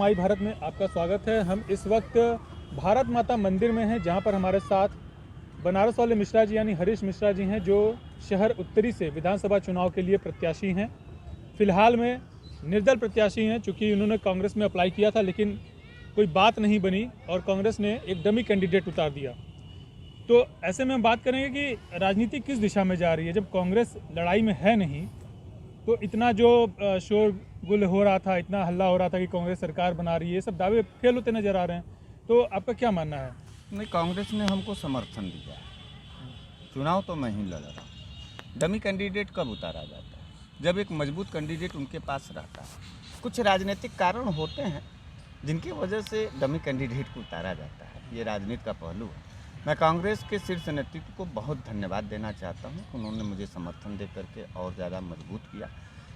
माई भारत में आपका स्वागत है। हम इस वक्त भारत माता मंदिर में हैं, जहां पर हमारे साथ बनारस वाले मिश्रा जी यानी हरीश मिश्रा जी हैं, जो शहर उत्तरी से विधानसभा चुनाव के लिए प्रत्याशी हैं। फिलहाल में निर्दल प्रत्याशी हैं, चूँकि उन्होंने कांग्रेस में अप्लाई किया था लेकिन कोई बात नहीं बनी और कांग्रेस ने एक डमी कैंडिडेट उतार दिया। तो ऐसे में हम बात करेंगे कि राजनीति किस दिशा में जा रही है। जब कांग्रेस लड़ाई में है नहीं तो इतना जो शोरगुल हो रहा था, इतना हल्ला हो रहा था कि कांग्रेस सरकार बना रही है, ये सब दावे फेल होते नजर आ रहे हैं। तो आपका क्या मानना है? नहीं, कांग्रेस ने हमको समर्थन दिया। चुनाव तो मैं ही लड़ रहा हूँ। डमी कैंडिडेट कब उतारा जाता है? जब एक मजबूत कैंडिडेट उनके पास रहता है। कुछ राजनीतिक कारण होते हैं जिनकी वजह से डमी कैंडिडेट को उतारा जाता है। ये राजनीति का पहलू है। मैं कांग्रेस के शीर्ष नेतृत्व को बहुत धन्यवाद देना चाहता हूँ कि उन्होंने मुझे समर्थन दे करके और ज़्यादा मजबूत किया,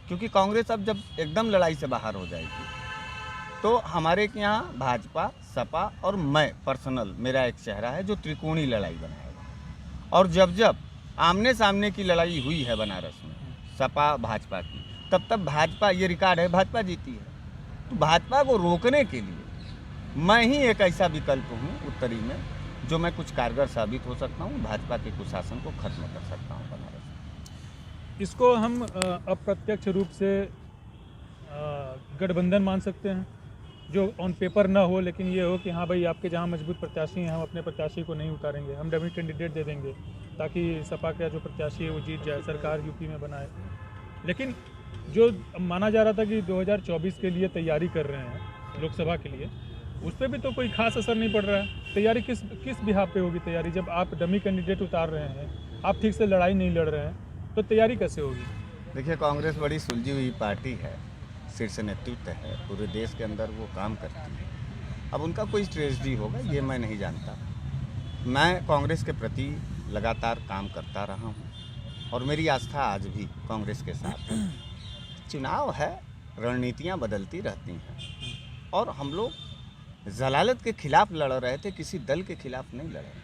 क्योंकि कांग्रेस अब जब एकदम लड़ाई से बाहर हो जाएगी तो हमारे यहाँ भाजपा, सपा और मैं पर्सनल, मेरा एक चेहरा है जो त्रिकोणीय लड़ाई बनाएगा। और जब जब आमने सामने की लड़ाई हुई है बनारस में सपा भाजपा की, तब तब भाजपा, ये रिकॉर्ड है, भाजपा जीती है। तो भाजपा को रोकने के लिए मैं ही एक ऐसा विकल्प हूँ उत्तरी में जो मैं कुछ कारगर साबित हो सकता हूँ। भाजपा के कुशासन को खत्म कर सकता हूँ बनारस में। इसको हम अप्रत्यक्ष रूप से गठबंधन मान सकते हैं, जो ऑन पेपर ना हो लेकिन ये हो कि हाँ भाई, आपके जहाँ मजबूत प्रत्याशी हैं, हम अपने प्रत्याशी को नहीं उतारेंगे, हम डमी कैंडिडेट दे देंगे ताकि सपा का जो प्रत्याशी है वो जीत जाए, सरकार यूपी में बनाए। लेकिन जो माना जा रहा था कि 2024 के लिए तैयारी कर रहे हैं लोकसभा के लिए, उस पर भी तो कोई खास असर नहीं पड़ रहा है। तैयारी किस बिहाफ पे होगी तैयारी? जब आप डमी कैंडिडेट उतार रहे हैं, आप ठीक से लड़ाई नहीं लड़ रहे हैं, तो तैयारी कैसे होगी? देखिए, कांग्रेस बड़ी सुलझी हुई पार्टी है, शीर्ष नेतृत्व है, पूरे देश के अंदर वो काम करती है। अब उनका कोई स्ट्रेटजी होगा ये मैं नहीं जानता। मैं कांग्रेस के प्रति लगातार काम करता रहा हूँ और मेरी आस्था आज भी कांग्रेस के साथ है। चुनाव है, रणनीतियाँ बदलती रहती हैं और हम लोग जलालत के खिलाफ लड़ रहे थे, किसी दल के खिलाफ नहीं लड़ रहे।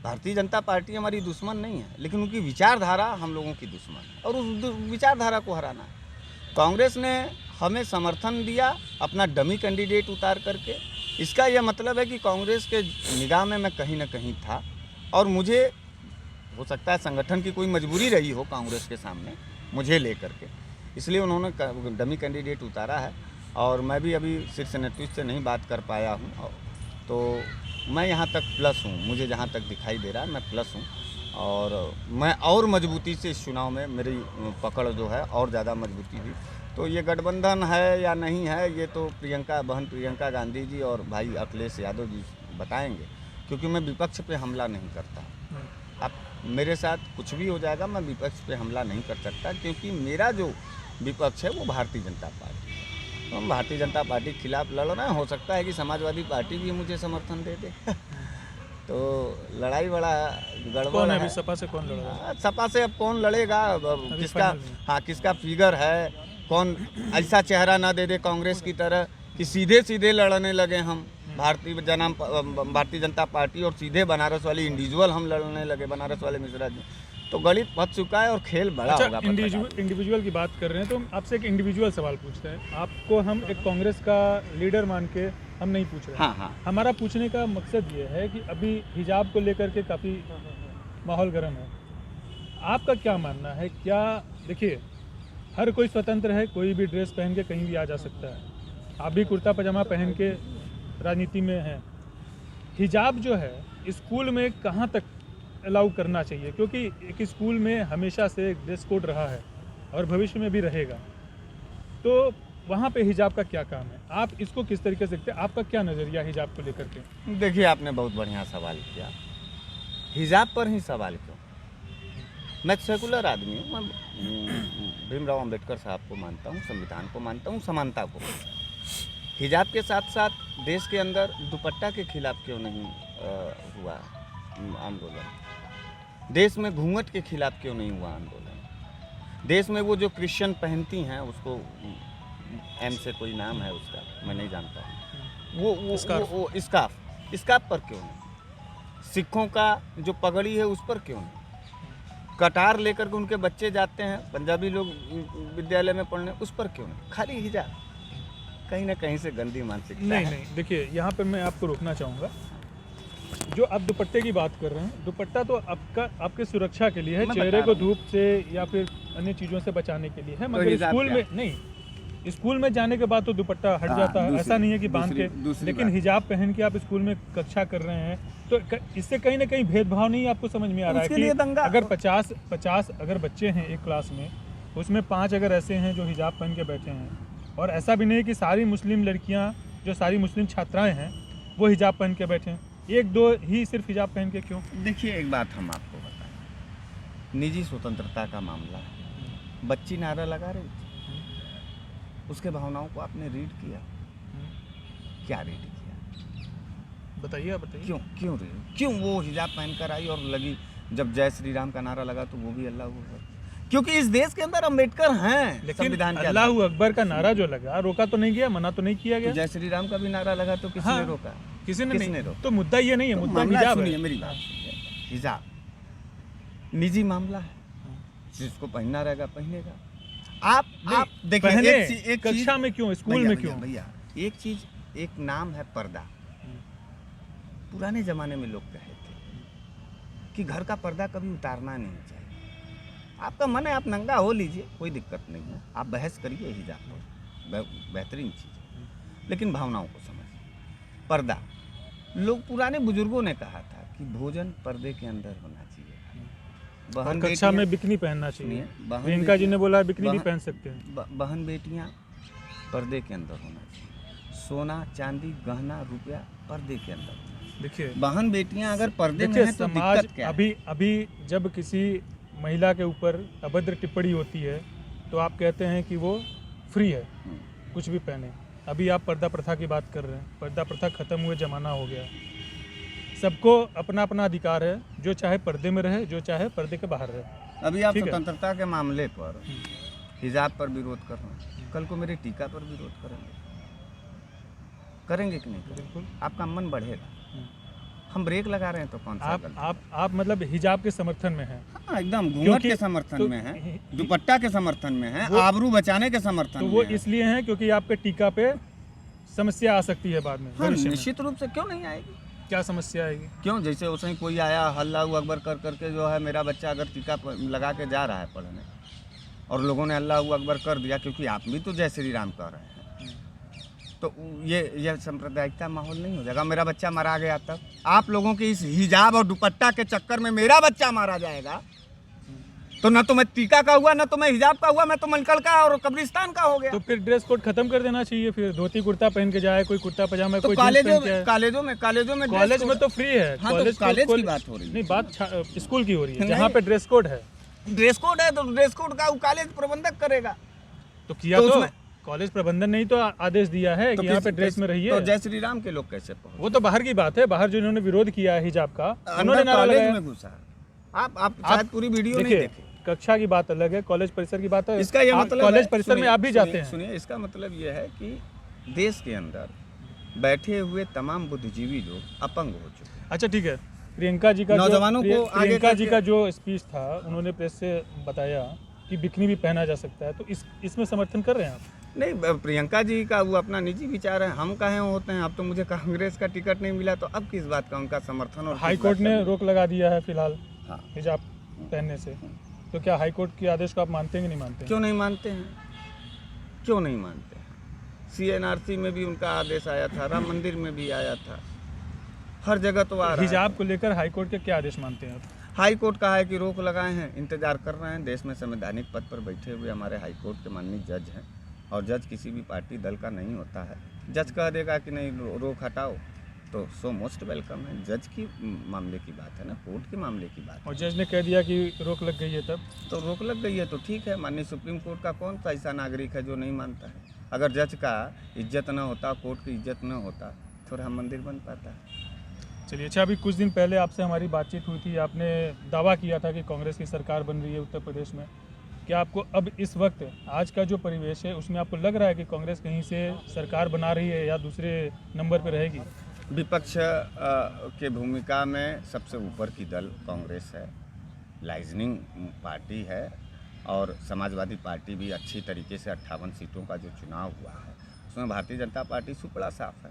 भारतीय जनता पार्टी हमारी दुश्मन नहीं है, लेकिन उनकी विचारधारा हम लोगों की दुश्मन है और उस विचारधारा को हराना है। कांग्रेस ने हमें समर्थन दिया अपना डमी कैंडिडेट उतार करके। इसका यह मतलब है कि कांग्रेस के निगाह में मैं कहीं ना कहीं था और मुझे हो सकता है संगठन की कोई मजबूरी रही हो कांग्रेस के सामने मुझे लेकर के, इसलिए उन्होंने डमी कैंडिडेट उतारा है। और मैं भी अभी शीर्ष नेतृत्व से नहीं बात कर पाया हूँ, तो मैं यहाँ तक प्लस हूँ। मुझे जहाँ तक दिखाई दे रहा है मैं प्लस हूँ और मैं और मजबूती से इस चुनाव में मेरी पकड़ जो है और ज़्यादा मजबूती हुई। तो ये गठबंधन है या नहीं है, ये तो बहन प्रियंका गांधी जी और भाई अखिलेश यादव जी बताएंगे, क्योंकि मैं विपक्ष पे हमला नहीं करता। अब मेरे साथ कुछ भी हो जाएगा, मैं विपक्ष पे हमला नहीं कर सकता, क्योंकि मेरा जो विपक्ष है वो भारतीय जनता पार्टी है। तो हम भारतीय जनता पार्टी के खिलाफ लड़ रहे हैं। हो सकता है कि समाजवादी पार्टी भी मुझे समर्थन दे दे। तो लड़ाई बड़ा गड़बड़ है। अभी सपा से कौन लड़ रहा है? सपा से अब कौन लड़ेगा? किसका फिगर है, कौन ऐसा चेहरा ना दे दे कांग्रेस की तरह कि सीधे सीधे लड़ने लगे हम भारतीय जनता पार्टी और सीधे बनारस वाली इंडिविजुअल हम लड़ने लगे, बनारस वाले मिश्रा जी। तो गणित फंस चुका है और खेल बड़ा होगा। इंडिविजुअल की बात कर रहे हैं तो हम आपसे एक इंडिविजुअल सवाल पूछते हैं। आपको हम एक कांग्रेस का लीडर मान के हम नहीं पूछ रहे। हाँ। हमारा पूछने का मकसद ये है कि अभी हिजाब को लेकर के काफ़ी माहौल गर्म है। आपका क्या मानना है? क्या, देखिए, हर कोई स्वतंत्र है, कोई भी ड्रेस पहन के कहीं भी आ जा सकता है। आप भी कुर्ता पजामा पहन के राजनीति में हैं। हिजाब जो है स्कूल में कहाँ तक अलाउ करना चाहिए? क्योंकि एक स्कूल में हमेशा से एक ड्रेस कोड रहा है और भविष्य में भी रहेगा, तो वहाँ पे हिजाब का क्या काम है? आप इसको किस तरीके से देखते हैं? आपका क्या नज़रिया हिजाब को लेकर के? देखिए, आपने बहुत बढ़िया सवाल किया। हिजाब पर ही सवाल क्यों? मैं सेकुलर आदमी हूँ। मैं भीमराव अंबेडकर साहब को मानता हूँ, संविधान को मानता हूँ, समानता को। हिजाब के साथ साथ देश के अंदर दुपट्टा के खिलाफ क्यों नहीं हुआ आंदोलन? देश में घूंघट के खिलाफ क्यों नहीं हुआ आंदोलन? देश में वो जो क्रिश्चियन पहनती हैं, उसको एम से कोई नाम है उसका, मैं नहीं जानता, वो स्कार्फ पर क्यों नहीं? सिखों का जो पगड़ी है उस पर क्यों नहीं? कटार लेकर के उनके बच्चे जाते हैं पंजाबी लोग विद्यालय में पढ़ने, उस पर क्यों नहीं? खाली हिजाब। कहीं ना कहीं से गंदी मानसिकता नहीं है। नहीं, देखिए यहाँ पे मैं आपको रोकना चाहूँगा। जो आप दुपट्टे की बात कर रहे हैं, दुपट्टा तो आपके सुरक्षा के लिए है, मैं चेहरे बता को रहा हूँ। धूप से या फिर अन्य चीज़ों से बचाने के लिए है, तो मगर हिजाब स्कूल क्या? में नहीं, स्कूल में जाने के बाद तो दुपट्टा हट हाँ, जाता है, ऐसा नहीं है कि बांध के, दूसरी लेकिन बात। हिजाब पहन के आप स्कूल में कक्षा कर रहे हैं, तो इससे कहीं ना कहीं भेदभाव नहीं आपको समझ में आ रहा है उसके कि लिए दंगा। अगर 50 अगर बच्चे हैं एक क्लास में, उसमें 5 अगर ऐसे हैं जो हिजाब पहन के बैठे हैं, और ऐसा भी नहीं कि सारी मुस्लिम लड़कियां, जो सारी मुस्लिम छात्राएं हैं वो हिजाब पहन के बैठे हैं, एक दो ही सिर्फ हिजाब पहन के क्यों? देखिए एक बात हम आपको बताएं, निजी स्वतंत्रता का मामला है। बच्ची नारा लगा रही थी, उसके भावनाओं को आपने रीड किया? क्या रीड किया? बताइए, आप बताइए। क्यों रीड, क्यों वो हिजाब पहनकर आई और लगी? जब जय श्री राम का नारा लगा तो वो भी अल्लाह अकबर, क्योंकि इस देश के अंदर अम्बेडकर हैं लेकिन संविधान के अल्लाह आधार अकबर का नारा जो लगा, रोका तो नहीं गया, मना तो नहीं किया पर। गया। तो जय श्री राम का भी नारा लगा तो किसने हाँ, रोका? किसी ने किसने नहीं रोका? तो मुद्दा ये नहीं है, तो मुद्दा मामला हिजाब सुनिए है। मेरी बात सुनिए। हिजाब निजी मामला है, जिसको पहनना रहेगा पहनेगा। आप देखिए पहने, एक कक्षा में क्यों, स्कूल में क्यों? भैया एक चीज, एक नाम है पर्दा। पुराने जमाने में लोग कहे थे कि घर का पर्दा कभी उतारना नहीं चाहिए। आपका मन है आप नंगा हो लीजिए, कोई दिक्कत नहीं है, आप बहस करिए हिजाब पर, बेहतरीन चीज़ है, लेकिन भावनाओं को समझिए। पर्दा, लोग पुराने बुजुर्गों ने कहा था कि भोजन पर्दे के अंदर होना चाहिए। और कक्षा में बिकनी पहनना चाहिए। सुनिए, बहन प्रियंका जी ने बोला बिकनी भी बहन- पहन सकते हैं। बहन बेटियां पर्दे के अंदर होना चाहिए। सोना चांदी गहना रुपया पर्दे के अंदर होना चाहिए। देखिए, बहन बेटियां अगर पर्दे में देखिए हैं तो समाज दिक्कत क्या है? अभी जब किसी महिला के ऊपर अभद्र टिप्पणी होती है तो आप कहते हैं कि वो फ्री है, कुछ भी पहने। अभी आप पर्दा प्रथा की बात कर रहे हैं, पर्दा प्रथा खत्म हुए ज़माना हो गया। सबको अपना अपना अधिकार है, जो चाहे पर्दे में रहे, जो चाहे पर्दे के बाहर रहे। अभी आप ठीक है। स्वतंत्रता के मामले पर हिजाब पर विरोध कर रहे हैं, कल को मेरे टीका पर विरोध करेंगे कि नहीं करेंगे? बिल्कुल। आपका मन बढ़ेगा। हम ब्रेक लगा रहे हैं तो कौन सा आप गलती? आप मतलब हिजाब के समर्थन में हैं। हाँ, एकदम घूंघट क्योंकि- के समर्थन तो- में है, दुपट्टा के समर्थन में है, वो- आबरू बचाने के समर्थन तो में वो है। इसलिए हैं क्योंकि आपके टीका पे समस्या आ सकती है बाद में, हाँ, भविष्य में। निश्चित रूप से क्यों नहीं आएगी? क्या समस्या आएगी? क्यों? जैसे उसमें कोई आया अल्लाह अकबर कर करके जो है, मेरा बच्चा अगर टीका लगा के जा रहा है पढ़ने और लोगों ने अल्लाह अकबर कर दिया, क्योंकि आप भी तो जय श्री राम कह रहे हैं, तो ये सांप्रदायिकता माहौल नहीं हो जाएगा? मेरा बच्चा मारा गया तब आप लोगों के इस हिजाब और दुपट्टा के चक्कर में मेरा बच्चा मारा जाएगा, तो ना तो मैं टीका का हुआ, ना तो मैं हिजाब का हुआ, मैं तो मनकड़ का और कब्रिस्तान का हो गया। तो फिर ड्रेस कोड खत्म कर देना चाहिए, फिर धोती कुर्ता पहन के जाए, कोई कुर्ता पजामा, तो कोई जींस पहन के आए। कॉलेजों में कॉलेज में तो फ्री है। हाँ, तो कॉलेज की बात हो रही है। नहीं, बात स्कूल की हो रही है, नहीं। जहाँ पे ड्रेस कोड है। ड्रेस कोड है तो ड्रेस कोड का वो कॉलेज प्रबंधक करेगा। तो किया तो तो उसमें- कॉलेज प्रबंधन नहीं तो आदेश दिया है कि यहाँ पे ड्रेस में रहिए। तो जय श्री राम के लोग कैसे पहुंचे? वो तो बाहर की बात है, बाहर जो इन्होंने विरोध किया है हिजाब का, उन्होंने अंदर नारा कॉलेज लगाया। में घुसा। आप शायद पूरी वीडियो नहीं देखिए, देखे। कक्षा की बात अलग है, कॉलेज परिसर की बात है। इसका ये आप मतलब कॉलेज है- परिसर में सुनिए- आप भी जाते हैं। सुनिए, इसका मतलब ये है कि देश के अंदर बैठे हुए तमाम बुद्धिजीवी लोग अपंग हो चुके हैं। अच्छा ठीक है, प्रियंका जी का नौजवानों को आगे प्रियंका जी करके- का जो स्पीच था, उन्होंने प्रेस से बताया कि बिकनी भी पहना जा सकता है, तो इसमें समर्थन कर रहे हैं आप? नहीं, प्रियंका जी का वो अपना निजी विचार है, हम कहे होते हैं। अब तो मुझे कांग्रेस का टिकट नहीं मिला, तो अब किस बात का उनका समर्थन? और हाई किस कोर्ट बात ने का? रोक लगा दिया है फिलहाल हाँ। हिजाब पहनने से, तो क्या हाई कोर्ट के आदेश को आप मानते हैं कि नहीं मानते हैं? क्यों नहीं मानते हैं? क्यों नहीं मानते हैं? CNRC में भी उनका आदेश आया था, राम मंदिर में भी आया था, हर जगह तो आ रहा है। हिजाब को लेकर हाई कोर्ट के क्या आदेश मानते हैं आप? हाई कोर्ट का है कि रोक लगाए हैं, इंतजार कर रहे हैं। देश में संवैधानिक पद पर बैठे हुए हमारे हाई कोर्ट के माननीय जज हैं, और जज किसी भी पार्टी दल का नहीं होता है। जज कह देगा कि नहीं रोक हटाओ, तो सो मोस्ट वेलकम है। जज की मामले की बात है ना, कोर्ट के मामले की बात है। और जज ने कह दिया कि रोक लग गई है, तब तो रोक लग गई है तो ठीक है। माननीय सुप्रीम कोर्ट का कौन सा ऐसा नागरिक है जो नहीं मानता है? अगर जज का इज्जत न होता, कोर्ट की इज्जत न होता, तो राम मंदिर बन पाता है? चलिए। अच्छा, अभी कुछ दिन पहले आपसे हमारी बातचीत हुई थी, आपने दावा किया था कि कांग्रेस की सरकार बन रही है उत्तर प्रदेश में। क्या आपको अब इस वक्त आज का जो परिवेश है उसमें आपको लग रहा है कि कांग्रेस कहीं से सरकार बना रही है या दूसरे नंबर पर रहेगी? विपक्ष के भूमिका में सबसे ऊपर की दल कांग्रेस है, लाइजनिंग पार्टी है, और समाजवादी पार्टी भी अच्छी तरीके से 58 सीटों का जो चुनाव हुआ है उसमें भारतीय जनता पार्टी से बड़ा साफ है।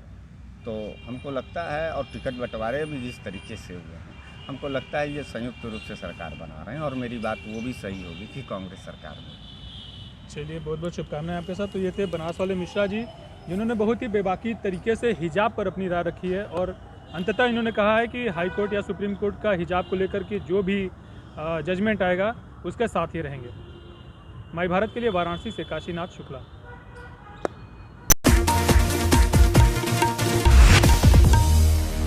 तो हमको लगता है, और टिकट बंटवारे भी जिस तरीके से हुए हैं, हमको लगता है ये संयुक्त रूप से सरकार बना रहे हैं, और मेरी बात वो भी सही होगी कि कांग्रेस सरकार में। चलिए, बहुत बहुत शुभकामनाएं आपके साथ। तो ये थे बनारस वाले मिश्रा जी, जिन्होंने बहुत ही बेबाकी तरीके से हिजाब पर अपनी राय रखी है, और अंततः इन्होंने कहा है कि हाई कोर्ट या सुप्रीम कोर्ट का हिजाब को लेकर के जो भी जजमेंट आएगा उसके साथ ही रहेंगे। माई भारत के लिए वाराणसी से काशीनाथ शुक्ला।